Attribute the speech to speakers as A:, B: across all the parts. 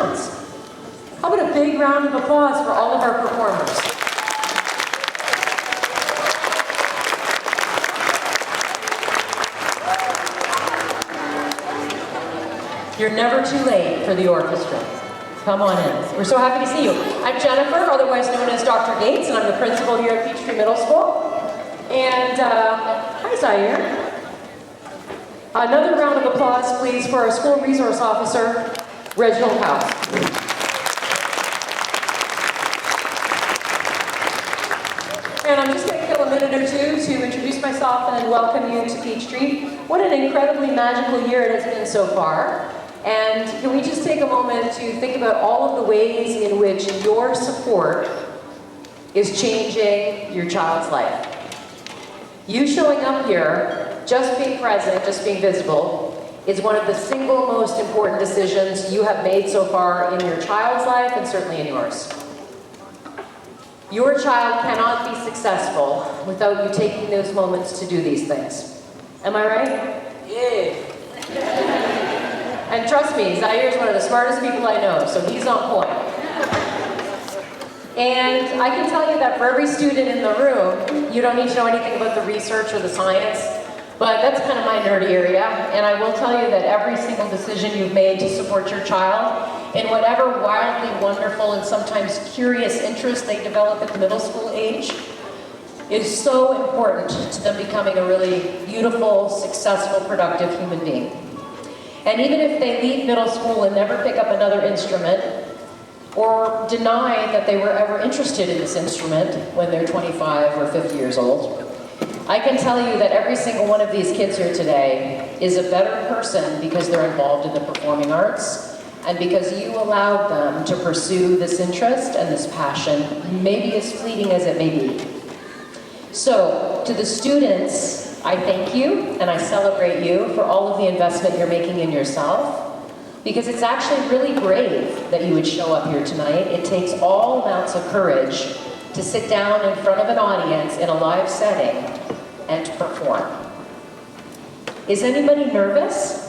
A: sounds. How about a big round of applause for all of our performers? You're never too late for the orchestra. Come on in. We're so happy to see you. I'm Jennifer, otherwise known as Dr. Gates, and I'm the principal here at Peachtree Middle School. And, hi Zaire. Another round of applause, please, for our school resource officer, Reginald House. And I'm just going to kill a minute or two to introduce myself and welcome you to Peachtree. What an incredibly magical year it has been so far. And can we just take a moment to think about all of the ways in which your support is changing your child's life. You showing up here, just being present, just being visible, is one of the single most important decisions you have made so far in your child's life and certainly in yours. Your child cannot be successful without you taking those moments to do these things. Am I right? Yeah. And trust me, Zaire is one of the smartest people I know, so he's on point. And I can tell you that for every student in the room, you don't need to know anything about the research or the science, but that's kind of my nerdy area. And I will tell you that every single decision you've made to support your child in whatever wildly wonderful and sometimes curious interest they develop at the middle school age is so important to them becoming a really beautiful, successful, productive human being. And even if they leave middle school and never pick up another instrument, or deny that they were ever interested in this instrument when they're 25 or 50 years old, I can tell you that every single one of these kids here today is a better person because they're involved in the performing arts and because you allowed them to pursue this interest and this passion, maybe as fleeting as it may be. So, to the students, I thank you and I celebrate you for all of the investment you're making in yourself, because it's actually really brave that you would show up here tonight. It takes all amounts of courage to sit down in front of an audience in a live setting and to perform. Is anybody nervous?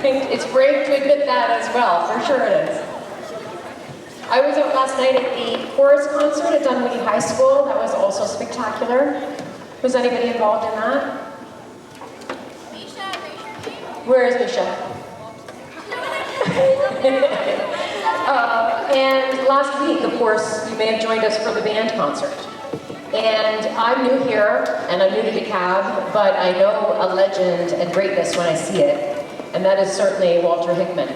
A: It's brave to admit that as well, for sure it is. I was out last night at the chorus concert at Dunwoody High School. That was also spectacular. Was anybody involved in that?
B: Misha, raise your hand.
A: Where is Misha? And last week, of course, you may have joined us for the band concert. And I'm new here, and I'm new to DeKalb, but I know a legend and greatness when I see it, and that is certainly Walter Hickman.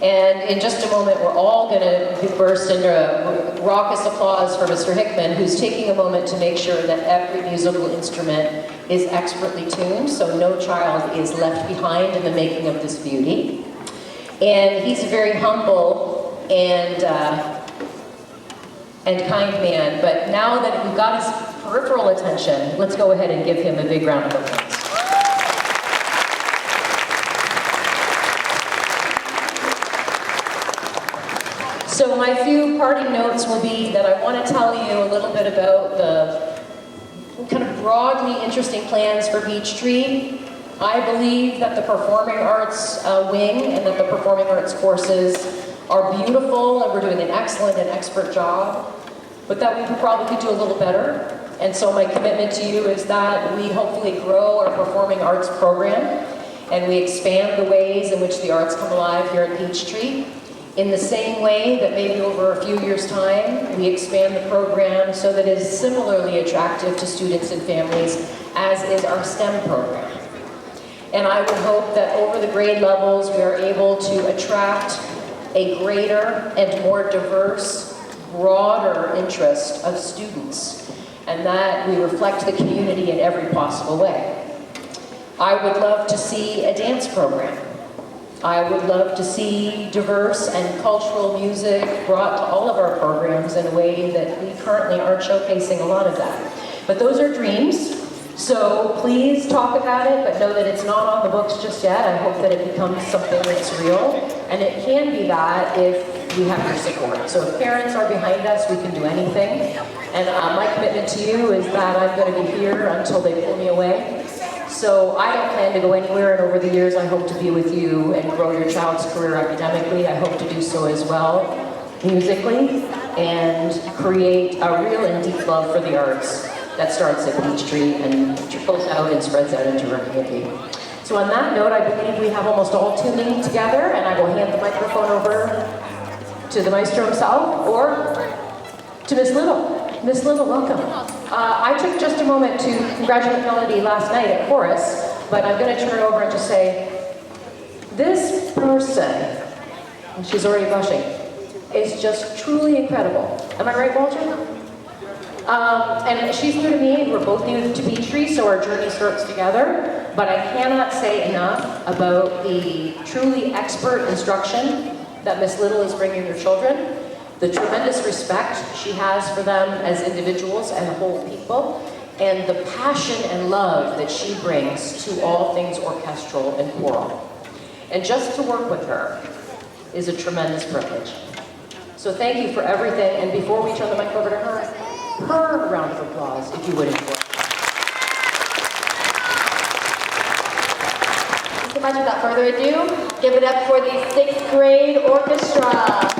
A: And in just a moment, we're all going to burst into raucous applause for Mr. Hickman, who's taking a moment to make sure that every musical instrument is expertly tuned, so no child is left behind in the making of this beauty. And he's a very humble and kind man, but now that we've got his peripheral attention, let's go ahead and give him a big round of applause. So my few parting notes will be that I want to tell you a little bit about the kind of broadly interesting plans for Peachtree. I believe that the performing arts wing and that the performing arts courses are beautiful and we're doing an excellent and expert job, but that we probably could do a little better. And so my commitment to you is that we hopefully grow our performing arts program and we expand the ways in which the arts come alive here at Peachtree. In the same way that maybe over a few years' time, we expand the program so that it is similarly attractive to students and families as is our STEM program. And I would hope that over the grade levels, we are able to attract a greater and more diverse, broader interest of students, and that we reflect the community in every possible way. I would love to see a dance program. I would love to see diverse and cultural music brought to all of our programs in a way that we currently aren't showcasing a lot of that. But those are dreams, so please talk about it, but know that it's not on the books just yet. I hope that it becomes something that's real, and it can be that if we have your support. So if parents are behind us, we can do anything. And my commitment to you is that I'm going to be here until they pull me away. So I don't plan to go anywhere, and over the years I hope to be with you and grow your child's career academically. I hope to do so as well, musically, and create a real and deep love for the arts that starts at Peachtree and trickles out and spreads out into our community. So on that note, I believe we have almost all tuning together, and I will hand the microphone over to the maestro himself, or to Miss Little. Miss Little, welcome. I took just a moment to congratulate Melody last night at chorus, but I'm going to turn it over and just say, this person, and she's already blushing, is just truly incredible. Am I right, Walter? And she's new to me, and we're both new to Peachtree, so our journey starts together. But I cannot say enough about the truly expert instruction that Miss Little is bringing her children, the tremendous respect she has for them as individuals and whole people, and the passion and love that she brings to all things orchestral and choral. And just to work with her is a tremendous privilege. So thank you for everything, and before we turn the mic over to her round of applause, if you would enjoy.
B: Thank you so much. Without further ado, give it up for the 6th grade orchestra.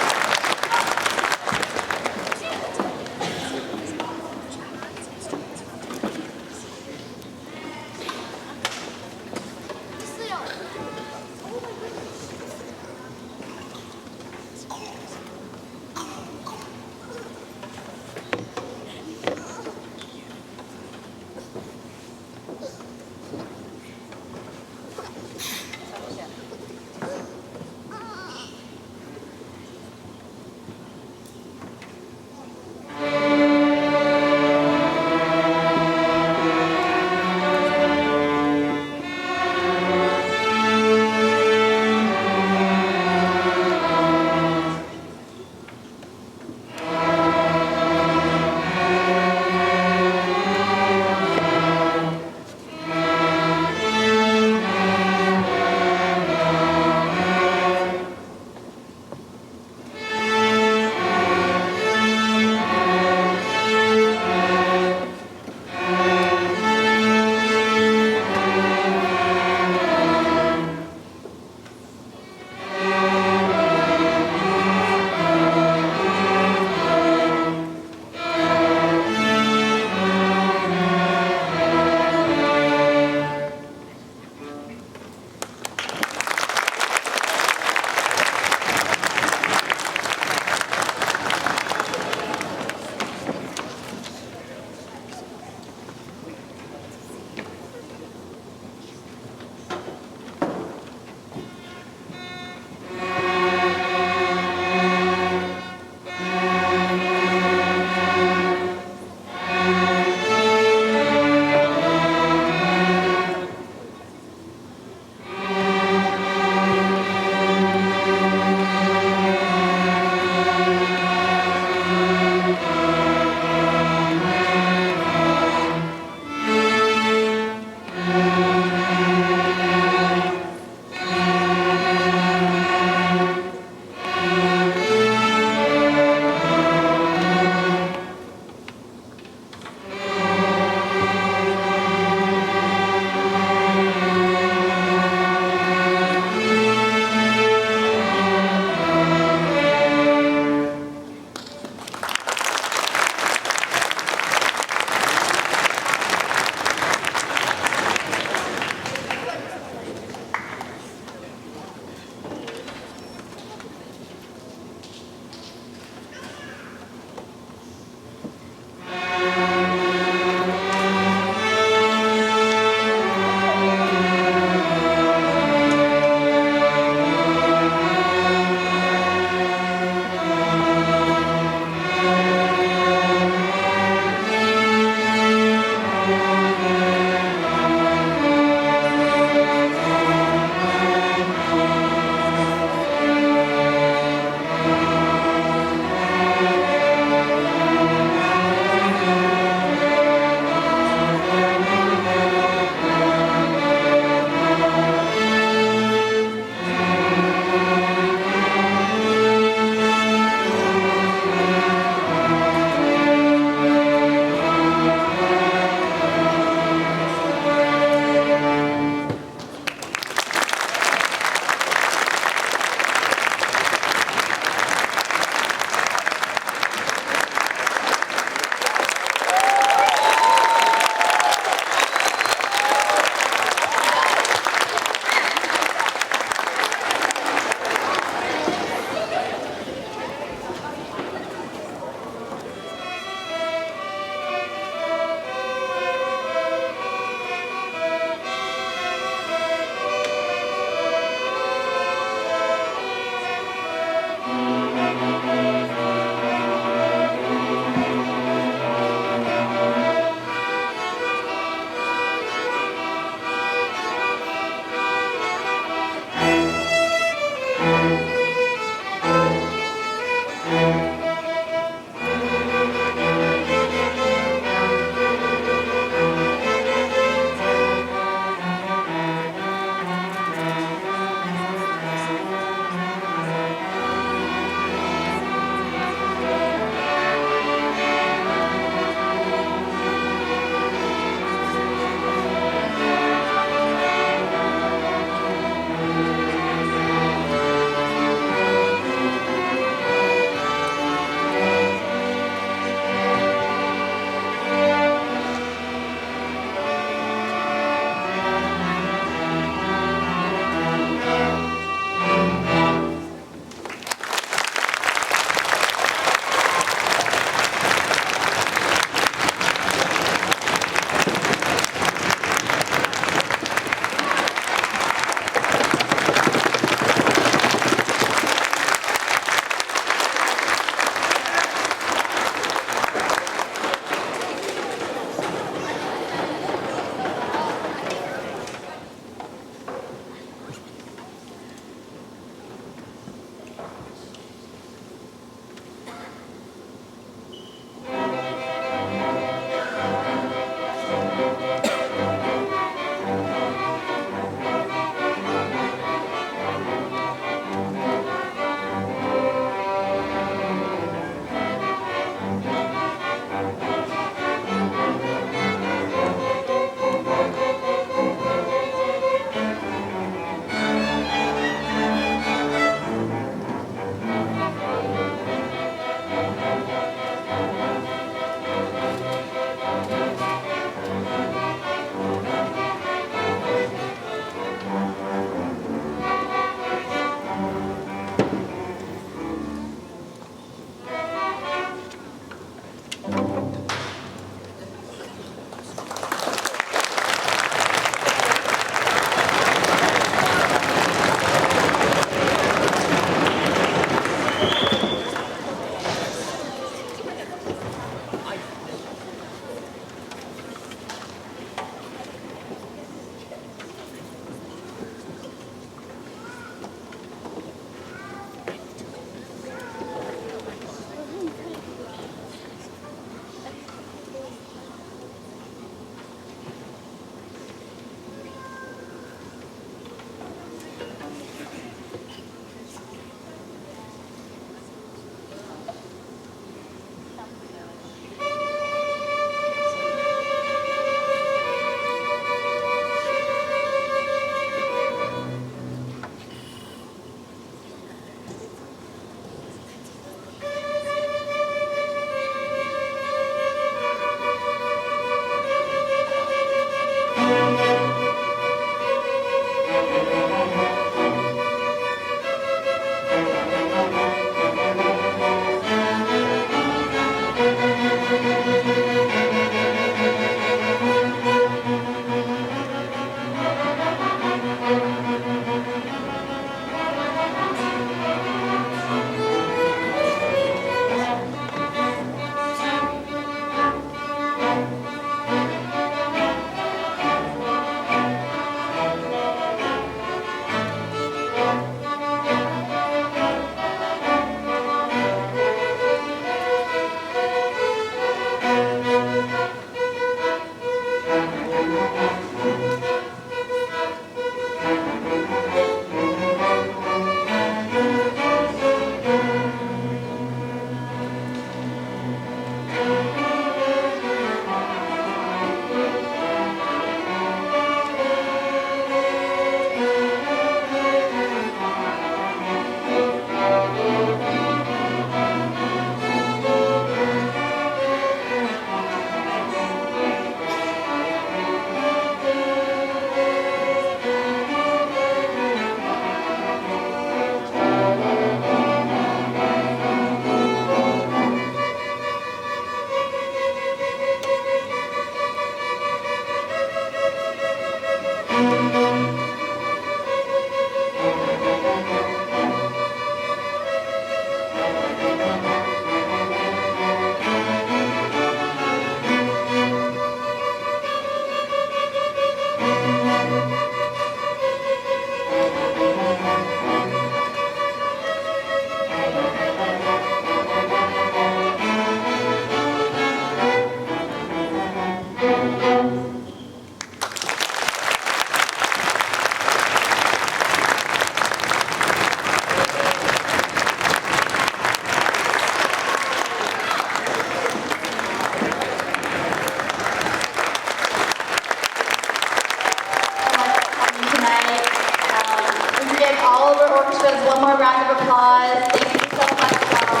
B: All of our orchestras one more round of applause. Thank you so much, y'all.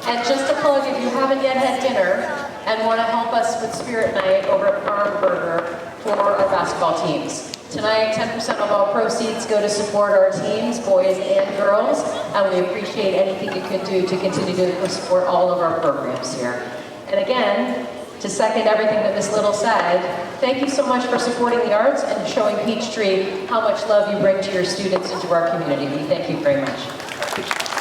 A: And just a plug, if you haven't yet had dinner and want to help us with Spirit Night over at Farm Burger for our basketball teams. Tonight, 10% of all proceeds go to support our teams, boys and girls, and we appreciate anything you could do to continue to support all of our programs here. And again, to second everything that Ms. Little said, thank you so much for supporting the arts and showing Peachtree how much love you bring to your students and to our community. We thank you very much.